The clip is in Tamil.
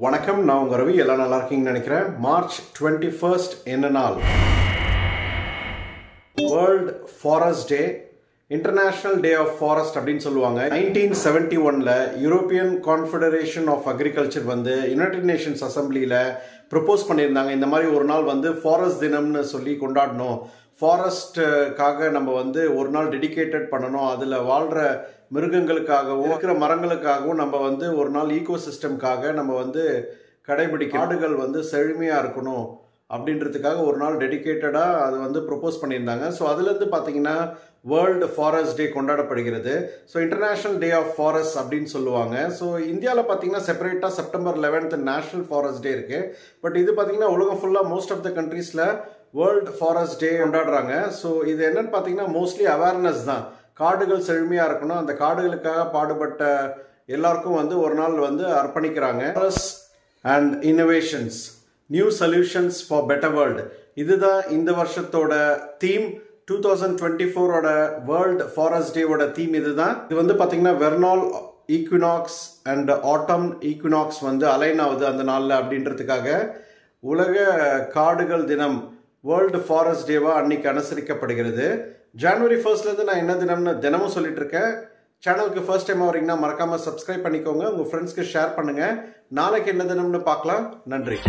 வணக்கம், நான் உங்க ரவி. எல்லாம் நல்லா இருக்கீங்கன்னு நினைக்கிறேன். மார்ச் 21 என்ன நாள்? World forest day, international day of forest அப்படின்னு சொல்லுவாங்க. 1971ல யூரோப்பியன் கான்ஃபெடரேஷன் ஆஃப் அக்ரிகல்ச்சர் வந்து யுனைடெட் நேஷன்ஸ் அசம்பிளியில் ப்ரொப்போஸ் பண்ணியிருந்தாங்க. இந்த மாதிரி ஒரு நாள் வந்து ஃபாரஸ்ட் தினம்னு சொல்லி கொண்டாடணும், ஃபாரஸ்ட்டுக்காக நம்ம வந்து ஒரு நாள் டெடிகேட்டட் பண்ணணும், அதில் வாழ்கிற மிருகங்களுக்காகவும் இருக்கிற மரங்களுக்காகவும் நம்ம வந்து ஒரு நாள் ஈகோ சிஸ்டம்காக நம்ம வந்து கடைபிடிக்க, காடுகள் வந்து செழுமையாக இருக்கணும் அப்படின்றதுக்காக ஒரு நாள் டெடிகேட்டடாக அது வந்து ப்ரொப்போஸ் பண்ணியிருந்தாங்க. ஸோ அதுலேருந்து பார்த்தீங்கன்னா வேர்ல்டு ஃபாரஸ்ட் டே கொண்டாடப்படுகிறது. So international day of forest அப்படின்னு சொல்லுவாங்க. ஸோ இந்தியாவில் பார்த்தீங்கன்னா செப்பரேட்டாக செப்டம்பர் 11 நேஷனல் ஃபாரஸ்ட் டே இருக்குது. பட் இது பார்த்தீங்கன்னா உலகம் ஃபுல்லாக மோஸ்ட் ஆஃப் த கண்ட்ரீஸில் வேர்ல்டு ஃபாரஸ்ட் டே கொண்டாடுறாங்க. ஸோ இது என்னன்னு பார்த்தீங்கன்னா மோஸ்ட்லி அவேர்னஸ் தான். காடுகள் செழுமையாக இருக்கணும், அந்த காடுகளுக்காக பாடுபட்ட எல்லாருக்கும் வந்து ஒரு நாள் வந்து அர்ப்பணிக்கிறாங்க. Forest and innovations, new solutions for better world, இதுதான் இந்த வருஷத்தோட தீம். 2024ஓட வேர்ல்டு ஃபாரஸ்ட் டேவோட தீம் இதுதான். இது வந்து பார்த்தீங்கன்னா vernal equinox and autumn equinox வந்து அலைன் ஆகுது அந்த நாளில் அப்படின்றதுக்காக உலக காடுகள் தினம் வேர்ல்டு ஃபாரஸ்ட் டேவா அன்னைக்கு அனுசரிக்கப்படுகிறது. ஜனவரி 1 நான் என்ன தினம்னு தினமும் சொல்லிட்டு இருக்கேன். சேனலுக்கு ஃபர்ஸ்ட் டைம் வரீங்கன்னா மறக்காம சப்ஸ்கிரைப் பண்ணிக்கோங்க, உங்க ஃப்ரெண்ட்ஸ்க்கு ஷேர் பண்ணுங்க. நாளைக்கு என்ன தினம்னு பார்க்கலாம். நன்றி.